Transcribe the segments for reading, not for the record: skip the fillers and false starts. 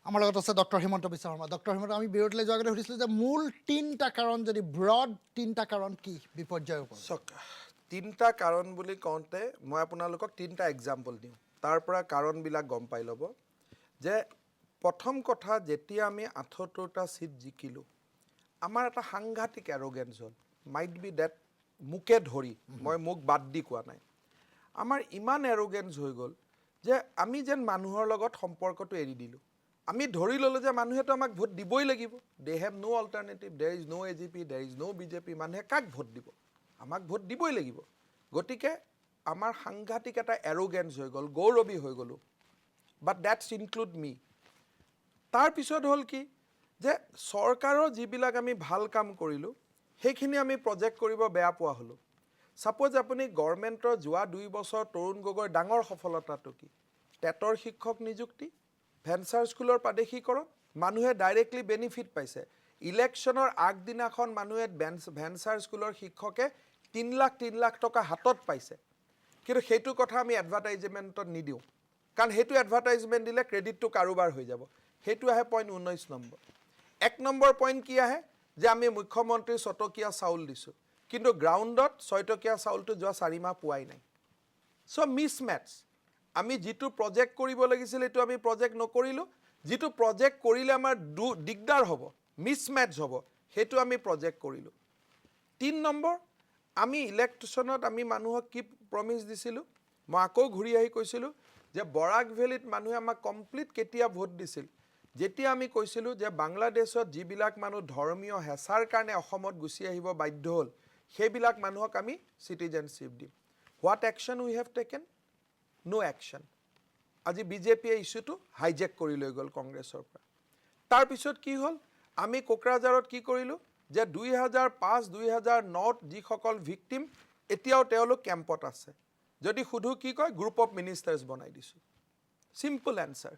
আমাৰ লগত আছে ডক্টৰ হিমন্ত বিশ্ব শৰ্মা। ডক্টৰ হিমন্ত, আমি বিৰতিলৈ যোৱাৰ আগতে সুধিছিলোঁ যে মূল তিনিটা কাৰণ, যদি ব্ৰড তিনিটা কাৰণ কি বিপৰ্যয়ৰ ওপৰত? চাওক, তিনিটা কাৰণ বুলি কওঁতে মই আপোনালোকক তিনিটা এক্সাম্পল দিওঁ, তাৰ পৰা কাৰণবিলাক গম পাই ল'ব। যে প্ৰথম কথা, যেতিয়া আমি ৭৮টা ছিট জিকিলোঁ, আমাৰ এটা সাংঘাতিক এৰোগেঞ্চ হ'ল। মাইট বি ডেট, মোকে ধৰি, মই মোক বাদ দি কোৱা নাই, আমাৰ ইমান এৰোগেঞ্চ হৈ গ'ল যে আমি যেন মানুহৰ লগত সম্পৰ্কটো এৰি দিলোঁ। আমি ধৰি ল'লোঁ যে মানুহেতো আমাক ভোট দিবই লাগিব। They have no' alternative, there is no' AGP, there is no' BJP। মানুহে কাক ভোট দিব? আমাক ভোট দিবই লাগিব। গতিকে আমাৰ সাংঘাতিক এটা এৰোগেঞ্চ হৈ গ'ল, গৌৰৱী হৈ গ'লোঁ। বাট ডেটছ ইনক্লুড মি। তাৰপিছত হ'ল কি, যে চৰকাৰৰ যিবিলাক আমি ভাল কাম কৰিলোঁ, সেইখিনি আমি প্ৰজেক্ট কৰিব বেয়া পোৱা হ'লোঁ। ছাপ'জ আপুনি গভৰ্ণমেণ্টৰ যোৱা 2 বছৰ তৰুণ গগৈৰ ডাঙৰ সফলতাটো কি? টেটৰ শিক্ষক নিযুক্তি, ভেঞ্চাৰ স্কুলৰ প্ৰাদেশিকৰণ, মানুহে ডাইৰেক্টলি বেনিফিট পাইছে। ইলেকশ্যনৰ আগদিনাখন মানুহে ভেঞ্চাৰ স্কুলৰ শিক্ষকে 3 লাখ টকা হাতত পাইছে। কিন্তু সেইটো কথা আমি এডভাৰটাইজমেণ্টত নিদিওঁ, কাৰণ সেইটো এডভাৰটাইজমেণ্ট দিলে ক্ৰেডিটটো কাৰোবাৰ হৈ যাব। সেইটো আহে পইণ্ট 19 নম্বৰ। 1 নম্বৰ পইণ্ট কি আহে? যে আমি মুখ্যমন্ত্ৰীৰ 6 টকীয়া চাউল দিছোঁ, কিন্তু গ্ৰাউণ্ডত 6 টকীয়া চাউলটো যোৱা 4 মাহ পোৱাই নাই। চ' মিছমেটছ। আমি যিটো প্ৰজেক্ট কৰিব লাগিছিল সেইটো আমি প্ৰজেক্ট নকৰিলোঁ, যিটো প্ৰজেক্ট কৰিলে আমাৰ দিগদাৰ হ'ব, মিছমেটছ হ'ব, সেইটো আমি প্ৰজেক্ট কৰিলোঁ। 3 নম্বৰ, আমি ইলেকশ্যনত আমি মানুহক কি প্ৰমিছ দিছিলোঁ? মই আকৌ ঘূৰি আহি কৈছিলোঁ যে বৰাক ভেলীত মানুহে আমাক কমপ্লিট কেতিয়া ভোট দিছিল? যেতিয়া আমি কৈছিলোঁ যে বাংলাদেশত যিবিলাক মানুহ ধৰ্মীয় হেঁচাৰ কাৰণে অসমত গুচি আহিব বাধ্য হ'ল, সেইবিলাক মানুহক আমি চিটিজেনশ্বিপ দিম। What action we have taken? No action. আজি বিজেপিয়ে ইছ্যুটো হাইজেক কৰি লৈ গ'ল কংগ্ৰেছৰ পৰা। তাৰপিছত কি হ'ল? আমি কোকৰাঝাৰত কি কৰিলোঁ? যে 2005-2009ত যিসকল ভিক্টিম, এতিয়াও তেওঁলোক কেম্পত আছে। যদি সুধো কি কয়? গ্ৰুপ অফ মিনিষ্টাৰ্ছ বনাই দিছোঁ। Simple answer.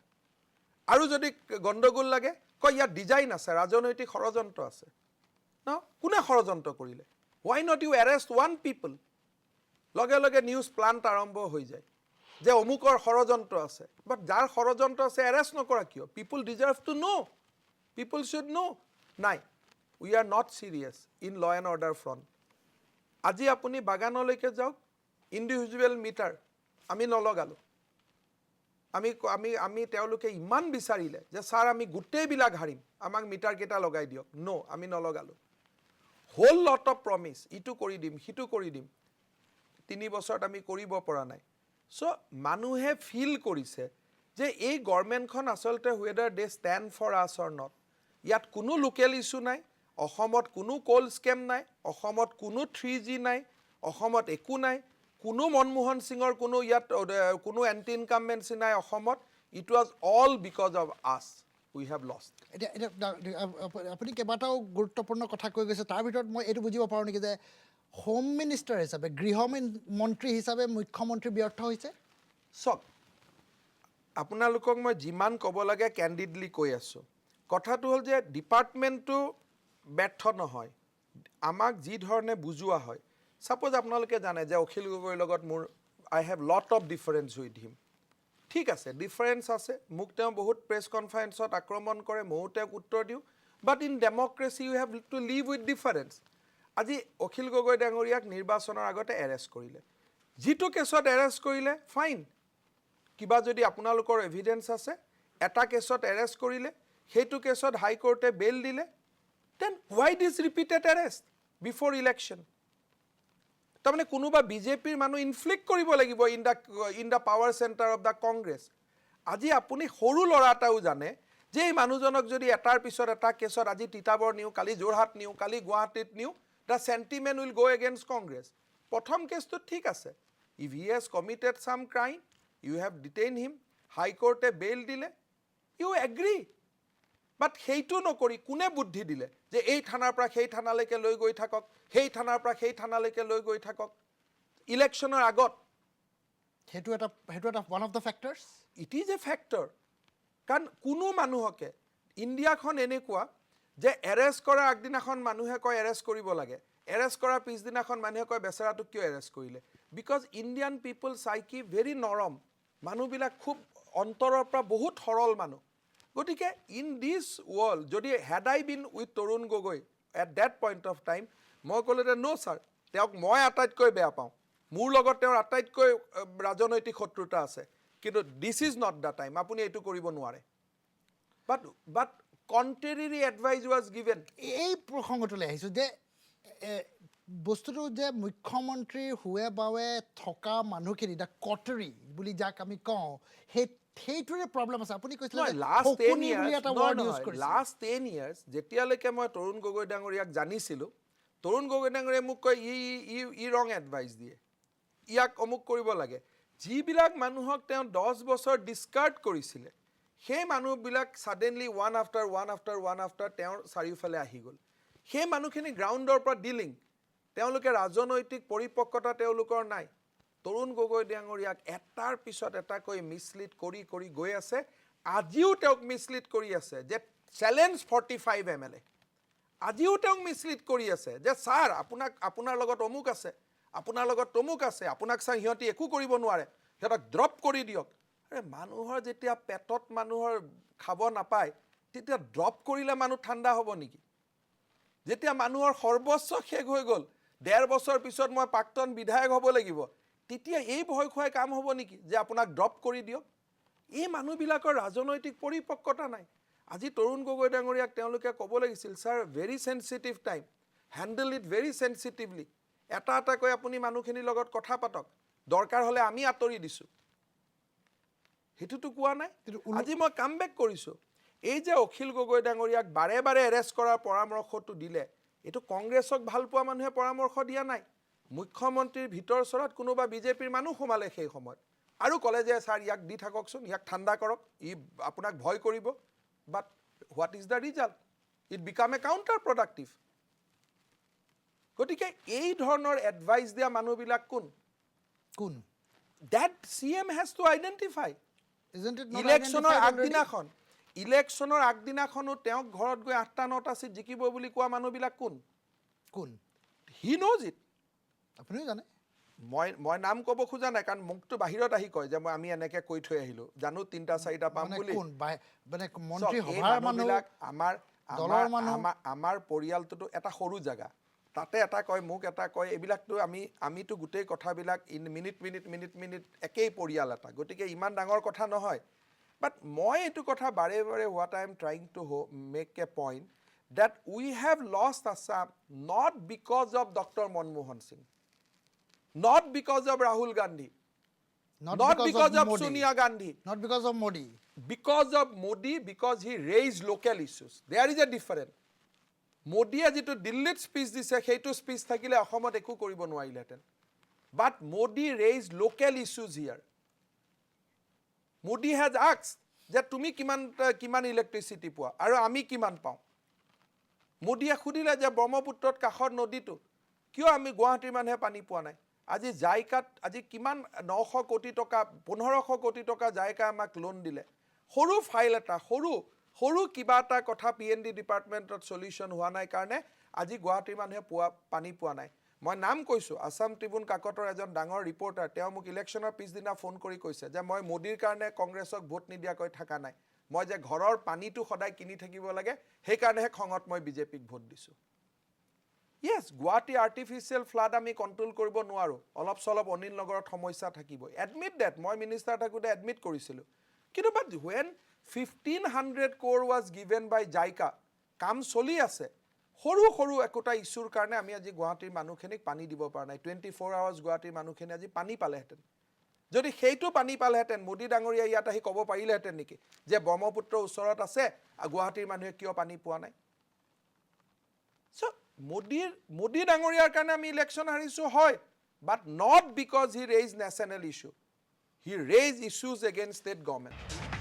আৰু যদি গণ্ডগোল লাগে, কয় ইয়াত ডিজাইন আছে, ৰাজনৈতিক ষড়যন্ত্ৰ আছে। ন, কোনে ষড়যন্ত্ৰ কৰিলে? হোৱাই নট ইউ এৰেষ্ট ওৱান পিপল? লগে লগে নিউজ প্লান্ট আৰম্ভ হৈ যায় যে অমুকৰ ষড়যন্ত্ৰ আছে। বাট যাৰ ষড়যন্ত্ৰ আছে এৰেষ্ট নকৰা কিয়? People deserve to know'. People should know'. নাই, we are not serious in law' and order front. আজি আপুনি বাগানলৈকে যাওক, ইণ্ডিভিজুৱেল মিটাৰ আমি নলগালোঁ। আমি তেওঁলোকে ইমান বিচাৰিলে যে ছাৰ আমি গোটেইবিলাক হাৰিম, আমাক মিটাৰকেইটা লগাই দিয়ক। ন', আমি নলগালোঁ। হোল লট অফ প্ৰমিছ, ইটো কৰি দিম, সিটো কৰি দিম। 3 বছৰত আমি কৰিব পৰা নাই। চ' মানুহে ফিল কৰিছে যে এই গভৰ্ণমেণ্টখন আচলতে ৱেডাৰ দে ষ্টেণ্ড ফৰ আছ অৰ নট। ইয়াত কোনো লোকেল ইছ্যু নাই, অসমত কোনো ক'ল স্কেম নাই, অসমত কোনো 3G নাই, অসমত একো নাই, কোনো মনমোহন সিঙৰ কোনো ইয়াত কোনো এণ্টি ইনকামবেঞ্চি নাই অসমত। It was all because of আছ উই হেভ লষ্ট। এতিয়া আপুনি কেইবাটাও গুৰুত্বপূৰ্ণ কথা কৈ গৈছে। তাৰ ভিতৰত মই এইটো বুজিব পাৰোঁ নেকি যে হোম মিনিষ্টাৰ হিচাপে, গৃহমন্ত্ৰী হিচাপে মুখ্যমন্ত্ৰী ব্যৰ্থ হৈছে? চাওক, আপোনালোকক মই যিমান ক'ব লাগে কেণ্ডিডলি কৈ আছোঁ। কথাটো হ'ল যে ডিপাৰ্টমেণ্টটো ব্যৰ্থ নহয়, আমাক যি ধৰণে বুজোৱা হয়। ছাপ'জ আপোনালোকে জানে যে অখিল গগৈৰ লগত মোৰ I have lot of difference with him. ঠিক আছে, ডিফাৰেঞ্চ আছে। মোক তেওঁ বহুত প্ৰেছ কনফাৰেঞ্চত আক্ৰমণ কৰে, ময়ো তেওঁক উত্তৰ দিওঁ। But in democracy you have to live with difference. আজি অখিল গগৈ ডাঙৰীয়াক নিৰ্বাচনৰ আগতে এৰেষ্ট কৰিলে। যিটো কেছত এৰেষ্ট কৰিলে, ফাইন। কিবা যদি আপোনালোকৰ এভিডেঞ্চ আছে, এটা কেছত এৰেষ্ট কৰিলে, সেইটো কেছত হাইকোৰ্টে বেইল দিলে, দেন হোৱাই দিছ ৰিপিটেড এৰেষ্ট বিফৰ ইলেকশ্যন? তাৰমানে কোনোবা বিজেপিৰ মানুহ ইনফ্লিক্ট কৰিব লাগিব in the power centre of the Congress. আজি আপুনি সৰু ল'ৰা এটাও জানে যে এই মানুহজনক যদি এটাৰ পিছত এটা কেছত আজি তিতাবৰ নিওঁ, কালি যোৰহাট নিওঁ, কালি গুৱাহাটীত নিওঁ, the sentiment will go' against Congress. প্ৰথম কেছটোত ঠিক আছে, if he has committed some crime, you have detain him, হাইকোৰ্টে বেইল দিলে, ইউ এগ্ৰি। বাট সেইটো নকৰি কোনে বুদ্ধি দিলে যে এই থানাৰ পৰা সেই থানালৈকে লৈ গৈ থাকক, সেই থানাৰ পৰা সেই থানালৈকে লৈ গৈ থাকক ইলেকশ্যনৰ আগত? সেইটো এটা one of the factors. It is a factor. কাৰণ কোনো মানুহকে, ইণ্ডিয়াখন এনেকুৱা যে এৰেষ্ট কৰাৰ আগদিনাখন মানুহে কয় এৰেষ্ট কৰিব লাগে, এৰেষ্ট কৰাৰ পিছদিনাখন মানুহে কয় বেচেৰাটোক কিয় এৰেষ্ট কৰিলে? বিকজ ইণ্ডিয়ান পিপল চাইকি ভেৰি নৰম, মানুহবিলাক খুব অন্তৰৰ পৰা বহুত সৰল মানুহ। গতিকে ইন দিছ ৱৰ্ল্ড যদি head I been with Tarun Gogoi at that point of time মই ক'লো যে ন' ছাৰ তেওঁক মই আটাইতকৈ বেয়া পাওঁ মোৰ লগত তেওঁৰ আটাইতকৈ ৰাজনৈতিক শত্ৰুতা আছে কিন্তু this is not the time আপুনি এইটো কৰিব নোৱাৰে বাট কণ্ট্ৰেৰী এডভাইচ ৱাজ গিভেন এই প্ৰসংগটোলৈ আহিছোঁ যে বস্তুটো যে মুখ্যমন্ত্ৰীৰ হুৱে বাৱে থকা মানুহখিনি দ্য কটাৰী বুলি যাক আমি কওঁ সেইটোৰে প্ৰব্লেম আছে আপুনি কৈছিলে লাষ্ট 10 years যেতিয়ালৈকে মই তৰুণ গগৈ ডাঙৰীয়াক জানিছিলোঁ তৰুণ গগৈ ডাঙৰীয়াই মোক কয় ই ৰং এডভাইচ দিয়ে ইয়াক অমুক কৰিব লাগে যিবিলাক মানুহক তেওঁ 10 বছৰ ডিছকাৰ্ড কৰিছিলে সেই মানুহবিলাক ছাডেনলি ওৱান আফটাৰ তেওঁৰ চাৰিওফালে আহি গ'ল সেই মানুহখিনি গ্ৰাউণ্ডৰ পৰা ডিলিং তেওঁলোকে ৰাজনৈতিক পৰিপক্কতা তেওঁলোকৰ নাই তৰুণ গগৈ ডাঙৰীয়াক এটাৰ পিছত এটাকৈ মিছলিড কৰি গৈ আছে আজিও তেওঁক মিছলিড কৰি আছে যে চেলেঞ্জ 45 MLA আজিও তেওঁক মিছলিড কৰি আছে যে ছাৰ আপোনাৰ লগত অমুক আছে আপোনাৰ লগত তমুক আছে আপোনাক চাই সিহঁতি একো কৰিব নোৱাৰে সিহঁতক ড্ৰপ কৰি দিয়ক আৰে মানুহৰ যেতিয়া পেটত মানুহৰ খাব নাপায় তেতিয়া ড্ৰপ কৰিলে মানুহ ঠাণ্ডা হ'ব নেকি যেতিয়া মানুহৰ সৰ্বস্ব শেষ হৈ গ'ল 1.5 বছৰ পিছত মই প্ৰাক্তন বিধায়ক হ'ব লাগিব তেতিয়া এই ভয় খুৱাই কাম হ'ব নেকি যে আপোনাক ড্ৰপ কৰি দিয়ক এই মানুহবিলাকৰ ৰাজনৈতিক পৰিপক্কতা নাই আজি তৰুণ গগৈ ডাঙৰীয়াক তেওঁলোকে ক'ব লাগিছিল sir very sensitive time handle it very sensitively এটাকৈ আপুনি মানুহখিনিৰ লগত কথা পাতক দৰকাৰ হ'লে আমি আঁতৰি দিছোঁ সেইটোতো কোৱা নাই আজি মই কাম বেক কৰিছোঁ এই যে অখিল গগৈ ডাঙৰীয়াক বাৰে বাৰে এৰেষ্ট কৰাৰ পৰামৰ্শটো দিলে এইটো কংগ্ৰেছক ভাল পোৱা মানুহে পৰামৰ্শ দিয়া নাই মুখ্যমন্ত্ৰীৰ ভিতৰ চৰত কোনোবা বিজেপিৰ মানুহ সোমালে সেই সময়ত আৰু ক'লে যে ছাৰ ইয়াক দি থাককচোন ইয়াক ঠাণ্ডা কৰক ই আপোনাক ভয় কৰিব but what is the result it become a counter productive গতিকে এই ধৰণৰ এডভাইচ দিয়া মানুহবিলাক কোন that CM has to identify ইলেকশ্যনৰ আগদিনাখনো তেওঁক ঘৰত গৈ 8টা-9টা চিট জিকিব বুলি কোৱা মানুহবিলাক কোন হি knows it আপুনি জানে মই নাম ক'ব খোজা নাই কাৰণ মুখটো বাহিৰত আহি কয় যে আমি এনেকৈ কৈ থৈ আহিলোঁ জানো 3টা-4টা পাম বুলি মন্ত্ৰী সভাৰ মানুহবিলাক আমাৰ পৰিয়ালটোতো এটা সৰু জেগা তাতে এটা কয় মোক এটা কয় এইবিলাকতো আমিতো গোটেই কথাবিলাক মিনিট একেই পৰিয়াল এটা গতিকে ইমান ডাঙৰ কথা নহয় বাট মই এইটো কথা বাৰে বাৰে what I am trying to make a point that we have lost Assam not because of Dr. Manmohan Singh, not because of Rahul Gandhi, not because of Sonia Gandhi, not because of Modi, because he raised local issues. There is a difference. Modi as it Dillit speech this heitu speech thakile Ahomot eku koribo noarileten. But Modi raised local issues here. Modi has asked that tumi kiman electricity poa aru ami kiman pao. মোদীয়ে সুধিলে যে ব্ৰহ্মপুত্ৰত কাষৰ নদীটো কিয় আমি গুৱাহাটীৰ মানুহে পানী পোৱা নাই আজি জাইকাত আজি কিমান 900 কোটি টকা 1500 কোটি টকা জাইকা আমাক লোন দিলে সৰু ফাইল এটা সৰু কিবা এটা কথা PND ডিপাৰ্টমেণ্টত সলিউশন হোৱা নাই কাৰণে আজি গুৱাহাটীৰ মানুহে পানী পোৱা নাই মই নাম কৈছোঁ আসাম ট্ৰিবিউন কাকতৰ এজন ডাঙৰ ৰিপৰ্টাৰ তেওঁ মোক ইলেকশ্যনৰ পিছদিনা ফোন কৰি কৈছে যে মই মোদীৰ কাৰণে কংগ্ৰেছক ভোট নিদিয়াকৈ থকা নাই মই যে ঘৰৰ পানীটো সদায় কিনি থাকিব লাগে সেই কাৰণেহে খঙত মই বিজেপিক ভোট দিছোঁ ইয়েছ গুৱাহাটী আৰ্টিফিচিয়েল ফ্লাড আমি কণ্ট্ৰোল কৰিব নোৱাৰোঁ অলপ চলপ অনিল নগৰত সমস্যা থাকিব এডমিট ডেট মই মিনিষ্টাৰ থাকোঁতে এডমিট কৰিছিলোঁ কিন্তু বাট when 1500 crore was given by JICA কাম চলি আছে সৰু একোটা ইছ্যুৰ কাৰণে আমি আজি গুৱাহাটীৰ মানুহখিনিক পানী দিব পৰা নাই 24 hours গুৱাহাটীৰ মানুহখিনি আজি পানী পালেহেঁতেন যদি সেইটো পানী পালেহেঁতেন মোদী ডাঙৰীয়া ইয়াত আহি ক'ব পাৰিলেহেঁতেন নেকি যে ব্ৰহ্মপুত্ৰৰ ওচৰত আছে গুৱাহাটীৰ মানুহে কিয় পানী পোৱা নাই চ' মোদী ডাঙৰীয়াৰ কাৰণে আমি ইলেকশ্যন হাৰিছোঁ হয় but not because he raise national issue he raise issues against state government